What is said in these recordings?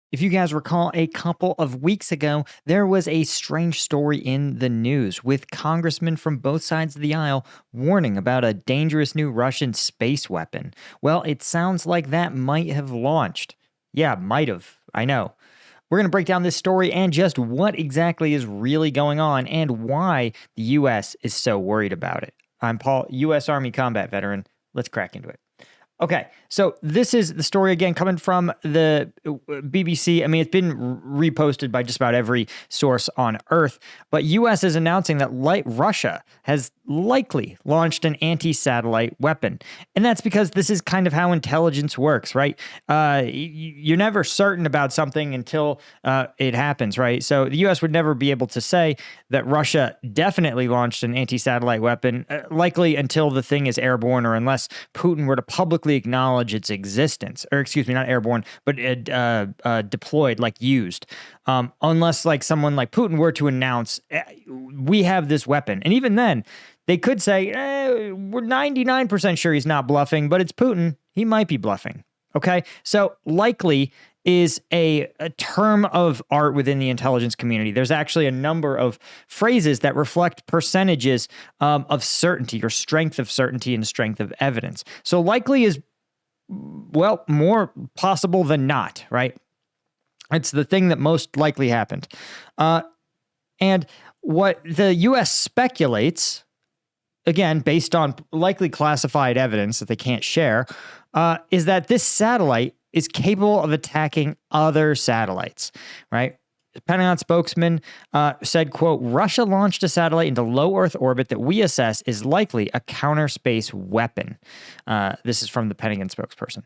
If you guys recall, a couple of weeks ago, there was a strange story in the news with congressmen from both sides of the aisle warning about a dangerous new Russian space weapon. Well, it sounds like that might have launched. Yeah, might have. I know. We're going to break down this story and just what exactly is really going on and why the U.S. is so worried about it. I'm Paul, U.S. Army combat veteran. Let's crack into it. Okay, so this is the story again coming from the BBC. I mean, it's been reposted by just about every source on Earth, but U.S. is announcing that Russia has likely launched an anti-satellite weapon. And that's because this is kind of how intelligence works, right? You're never certain about something until it happens, right? So the U.S. would never be able to say that Russia definitely launched an anti-satellite weapon, likely until the thing is airborne or unless Putin were to publicly acknowledge its existence, or excuse me, not airborne, but deployed, like used. Unless like someone like Putin were to announce, we have this weapon. And even then, they could say, we're 99% sure he's not bluffing, but it's Putin. He might be bluffing. Okay. So likely is a term of art within the intelligence community. There's actually a number of phrases that reflect percentages of certainty or strength of certainty and strength of evidence. So likely is, well, more possible than not, right? It's the thing that most likely happened. And what the U.S. speculates, again, based on likely classified evidence that they can't share, is that this satellite is capable of attacking other satellites, right? The Pentagon spokesman said, quote, Russia launched a satellite into low Earth orbit that we assess is likely a counter space weapon. This is from the Pentagon spokesperson.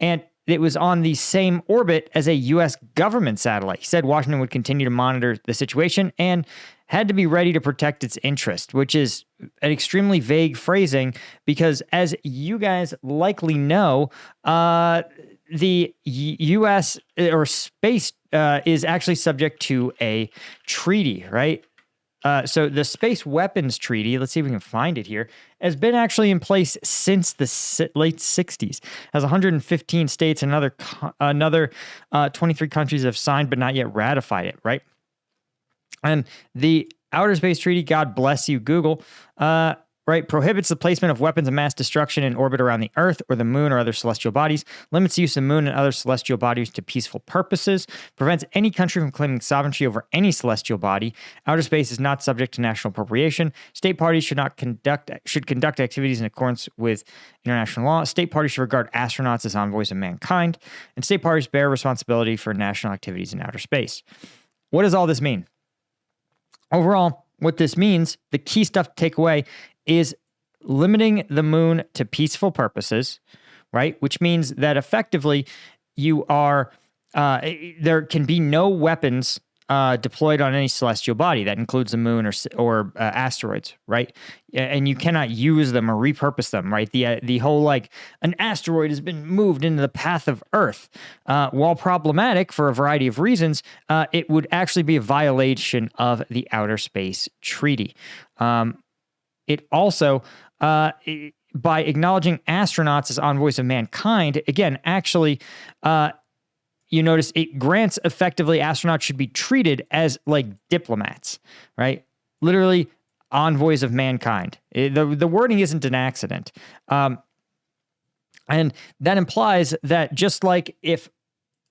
And it was on the same orbit as a U.S. government satellite. He said Washington would continue to monitor the situation and had to be ready to protect its interest, which is an extremely vague phrasing because, as you guys likely know, the U.S. or space is actually subject to a treaty, right? So the Space Weapons Treaty, let's see if we can find it here, has been actually in place since the late 60s. Has 115 states and another 23 countries have signed but not yet ratified it, right? And the Outer Space Treaty, God bless you, Google, right, prohibits the placement of weapons of mass destruction in orbit around the Earth or the Moon or other celestial bodies, limits the use of Moon and other celestial bodies to peaceful purposes, prevents any country from claiming sovereignty over any celestial body. Outer space is not subject to national appropriation. State parties should conduct activities in accordance with international law. State parties should regard astronauts as envoys of mankind, and state parties bear responsibility for national activities in outer space. What does all this mean? Overall, what this means, the key stuff to take away is limiting the moon to peaceful purposes, right? Which means that effectively you are, there can be no weapons deployed on any celestial body. That includes the moon or asteroids, right? And you cannot use them or repurpose them, right? The whole like an asteroid has been moved into the path of Earth. While problematic for a variety of reasons, it would actually be a violation of the Outer Space Treaty. It also, by acknowledging astronauts as envoys of mankind, again, actually, you notice it grants effectively astronauts should be treated as like diplomats, right? Literally envoys of mankind. The wording isn't an accident. And that implies that just like if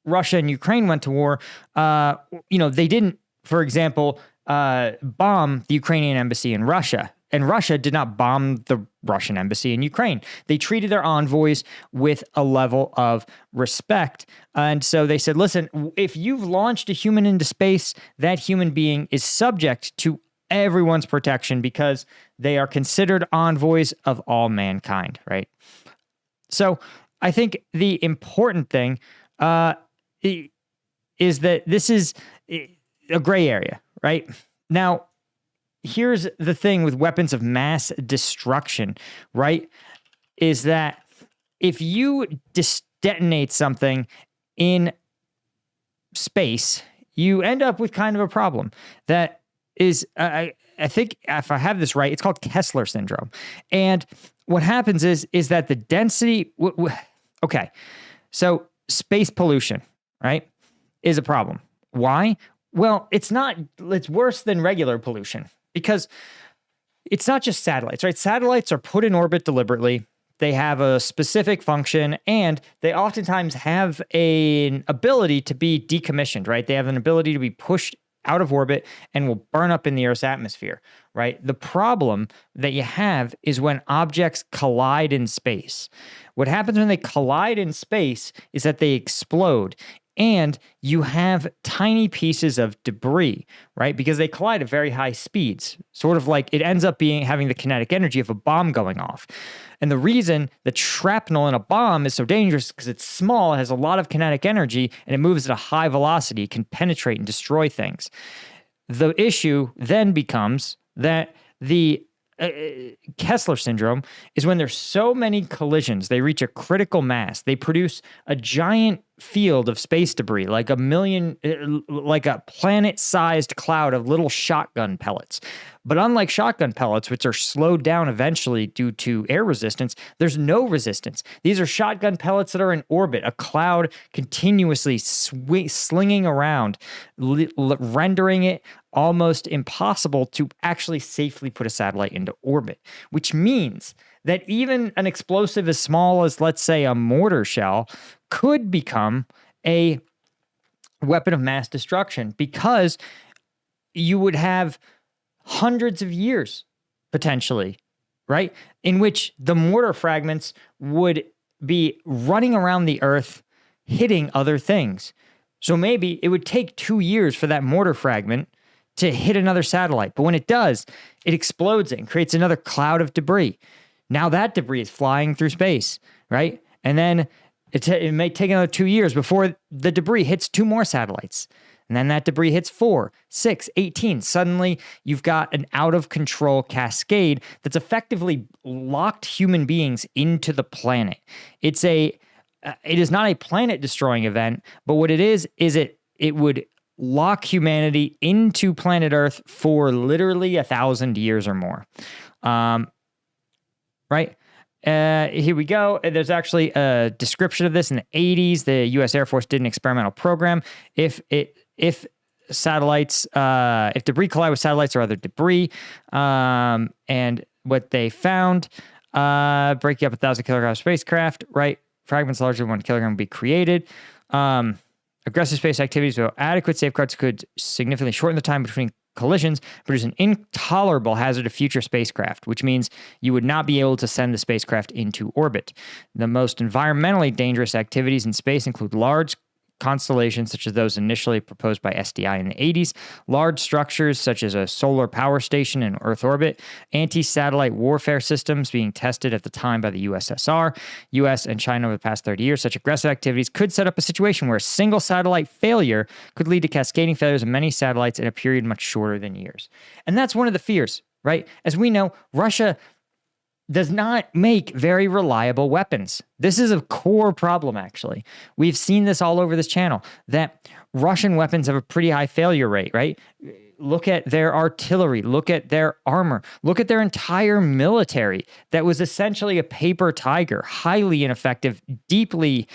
Russia and Ukraine went to war, they didn't, for example, bomb the Ukrainian embassy in Russia. And Russia did not bomb the Russian embassy in Ukraine. They treated their envoys with a level of respect. And so they said, listen, if you've launched a human into space, that human being is subject to everyone's protection because they are considered envoys of all mankind, right? So I think the important thing is that this is a gray area, right? Now, here's the thing with weapons of mass destruction, right? Is that if you detonate something in space, you end up with kind of a problem that is, I think if I have this right, it's called Kessler syndrome. And what happens is that the density, okay, so space pollution, right? is a problem. Why? Well, it's worse than regular pollution because it's not just satellites, right? Satellites are put in orbit deliberately. They have a specific function, and they oftentimes have an ability to be decommissioned, right? They have an ability to be pushed out of orbit and will burn up in the Earth's atmosphere, right? The problem that you have is when objects collide in space. What happens when they collide in space is that they explode. And you have tiny pieces of debris, right? Because they collide at very high speeds, sort of like it ends up having the kinetic energy of a bomb going off. And the reason that shrapnel in a bomb is so dangerous is because it's small, it has a lot of kinetic energy, and it moves at a high velocity, it can penetrate and destroy things. The issue then becomes that the Kessler syndrome is when there's so many collisions, they reach a critical mass. They produce a giant field of space debris, like a planet-sized cloud of little shotgun pellets. But unlike shotgun pellets, which are slowed down eventually due to air resistance, there's no resistance. These are shotgun pellets that are in orbit, a cloud continuously slinging around, rendering it almost impossible to actually safely put a satellite into orbit, which means that even an explosive as small as, let's say, a mortar shell could become a weapon of mass destruction because you would have hundreds of years, potentially, right, in which the mortar fragments would be running around the Earth, hitting other things. So maybe it would take 2 years for that mortar fragment to hit another satellite. But when it does, it explodes it and creates another cloud of debris. Now that debris is flying through space, right? And then it may take another 2 years before the debris hits 2 more satellites. And then that debris hits 4, 6, 18. Suddenly, you've got an out-of-control cascade that's effectively locked human beings into the planet. It is not a planet-destroying event, but what it is it would lock humanity into planet Earth for literally 1,000 years or more. Right? Here we go. There's actually a description of this in the 80s. The U.S. Air Force did an experimental program. If debris collide with satellites or other debris, and what they found, breaking up 1,000 kilogram spacecraft, right? Fragments larger than 1 kilogram would be created. Aggressive space activities with adequate safeguards could significantly shorten the time between collisions, produce an intolerable hazard to future spacecraft, which means you would not be able to send the spacecraft into orbit. The most environmentally dangerous activities in space include large constellations such as those initially proposed by SDI in the 80s, large structures such as a solar power station in Earth orbit, anti-satellite warfare systems being tested at the time by the USSR, US and China over the past 30 years. Such aggressive activities could set up a situation where a single satellite failure could lead to cascading failures of many satellites in a period much shorter than years. And that's one of the fears, right? As we know, Russia does not make very reliable weapons. This is a core problem, actually. We've seen this all over this channel, that Russian weapons have a pretty high failure rate, right? Look at their artillery, look at their armor, look at their entire military that was essentially a paper tiger, highly ineffective, deeply,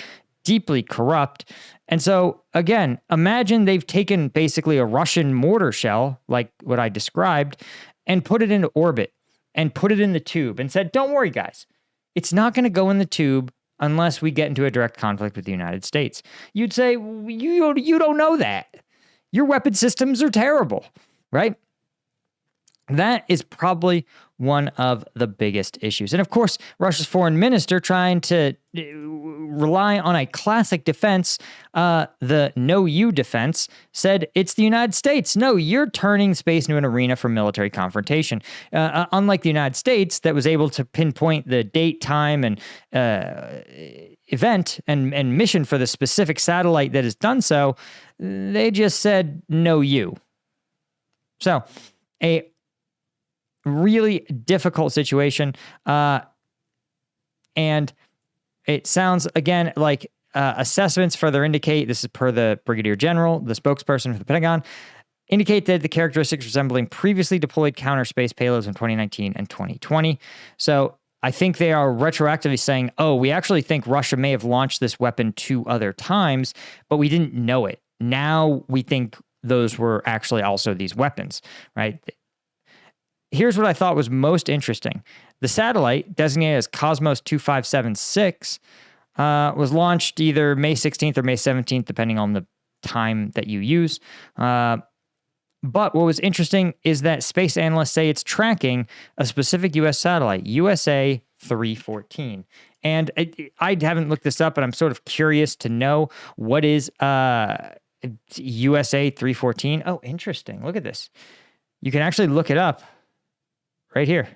deeply corrupt. And so, again, imagine they've taken basically a Russian mortar shell, like what I described, and put it into orbit. And put it in the tube and said, don't worry, guys. It's not going to go in the tube unless we get into a direct conflict with the United States. You'd say, you don't know that. Your weapon systems are terrible, right? That is probably one of the biggest issues. And of course, Russia's foreign minister trying to rely on a classic defense, the no you defense, said it's the United States. No, you're turning space into an arena for military confrontation. Unlike the United States that was able to pinpoint the date, time, and event and mission for the specific satellite that has done so, they just said no you. So a really difficult situation. And it sounds, again, like assessments further indicate, this is per the Brigadier General, the spokesperson for the Pentagon, indicate that the characteristics resembling previously deployed counter space payloads in 2019 and 2020. So I think they are retroactively saying, oh, we actually think Russia may have launched this weapon 2 other times, but we didn't know it. now we think those were actually also these weapons, right? Here's what I thought was most interesting. The satellite, designated as Cosmos 2576, was launched either May 16th or May 17th, depending on the time that you use. But what was interesting is that space analysts say it's tracking a specific U.S. satellite, USA 314. And I haven't looked this up, but I'm sort of curious to know what is USA 314. Oh, interesting. Look at this. You can actually look it up right here.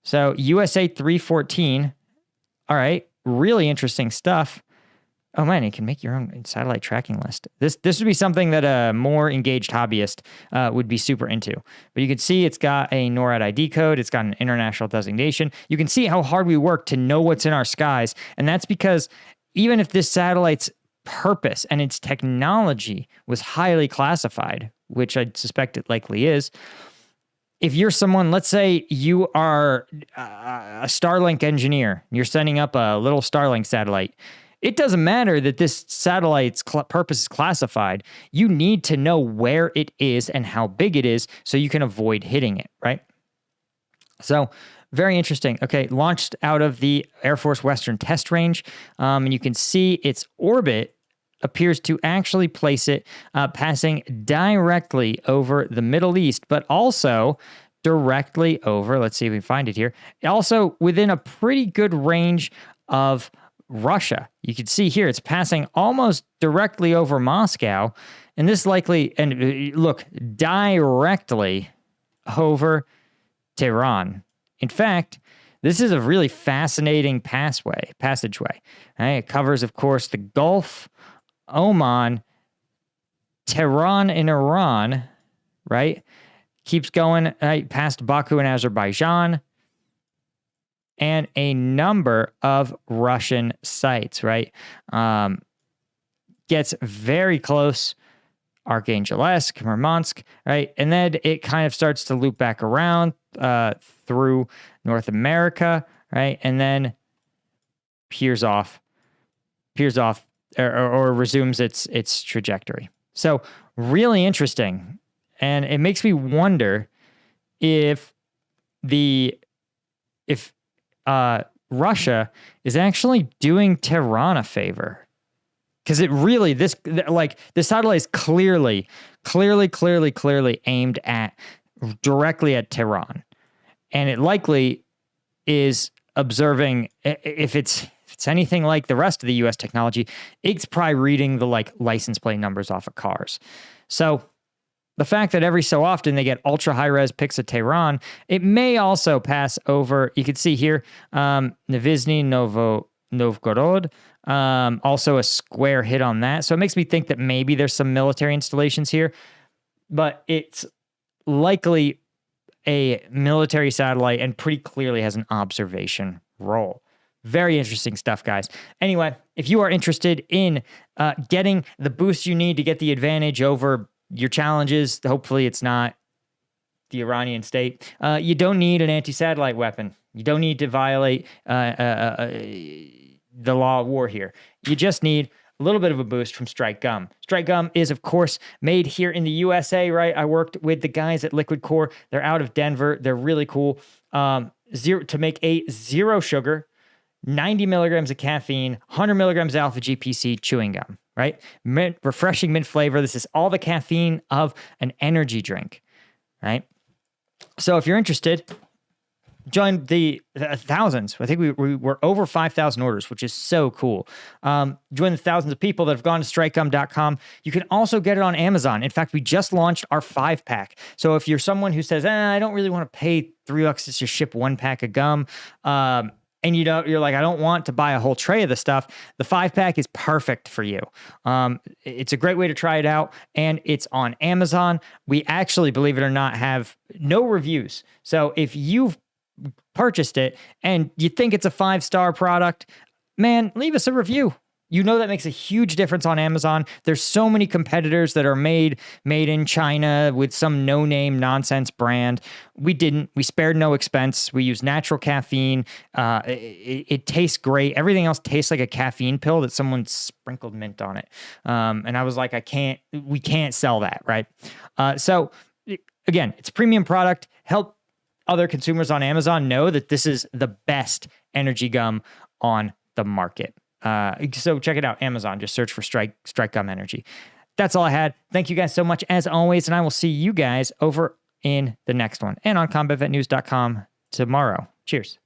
So USA 314. All right. Really interesting stuff. Oh man, you can make your own satellite tracking list. This would be something that a more engaged hobbyist would be super into. But you can see it's got a NORAD ID code. It's got an international designation. You can see how hard we work to know what's in our skies. And that's because even if this satellite's purpose and its technology was highly classified, which I suspect it likely is, if you're someone, let's say you are a Starlink engineer, you're sending up a little Starlink satellite, it doesn't matter that this satellite's purpose is classified. You need to know where it is and how big it is so you can avoid hitting it, right? So very interesting. Okay, launched out of the Air Force Western Test Range, and you can see its orbit appears to actually place it passing directly over the Middle East, but also directly over, let's see if we can find it here, also within a pretty good range of Russia. You can see here it's passing almost directly over Moscow, and this likely, and look, directly over Tehran. In fact, this is a really fascinating passageway. Right? It covers, of course, the Gulf, Oman, Tehran in Iran, right? Keeps going past Baku in Azerbaijan, and a number of Russian sites, right? Gets very close, Arkhangelsk, Murmansk, right? And then it kind of starts to loop back around through North America, right? And then peers off or resumes its trajectory. So really interesting. And it makes me wonder if Russia is actually doing Tehran a favor. Because it really, this satellite is clearly aimed directly at Tehran. And it likely is observing, if it's anything like the rest of the U.S. technology, it's probably reading the license plate numbers off of cars. So the fact that every so often they get ultra high res pics of Tehran, it may also pass over. You can see here, Nizhny Novgorod, also a square hit on that. So it makes me think that maybe there's some military installations here, but it's likely a military satellite and pretty clearly has an observation role. Very interesting stuff, guys. Anyway, if you are interested in getting the boost you need to get the advantage over your challenges, hopefully it's not the Iranian state, you don't need an anti-satellite weapon. You don't need to violate the law of war here. You just need a little bit of a boost from Strike Gum. Strike Gum is, of course, made here in the USA, right? I worked with the guys at Liquid Core. They're out of Denver. They're really cool. To make a zero sugar, 90 milligrams of caffeine, 100 milligrams of alpha GPC chewing gum, right? Refreshing mint flavor. This is all the caffeine of an energy drink, right? So if you're interested, join the thousands. I think we were over 5,000 orders, which is so cool. Join the thousands of people that have gone to strikegum.com. You can also get it on Amazon. In fact, we just launched our 5-pack. So if you're someone who says, I don't really want to pay $3 to just ship 1 pack of gum, and you're like, I don't want to buy a whole tray of the stuff, the 5-pack is perfect for you. It's a great way to try it out, and it's on Amazon. We actually, believe it or not, have no reviews. So if you've purchased it and you think it's a 5-star product, man, leave us a review. You know that makes a huge difference on Amazon. There's so many competitors that are made in China with some no-name nonsense brand. We didn't. We spared no expense. We use natural caffeine. It tastes great. Everything else tastes like a caffeine pill that someone sprinkled mint on it. And I was like, we can't sell that, right? So again, it's a premium product. Help other consumers on Amazon know that this is the best energy gum on the market. So check it out, Amazon. Just search for Strike Gum Energy. That's all I had. Thank you guys so much as always, and I will see you guys over in the next one and on combatvetnews.com tomorrow. Cheers.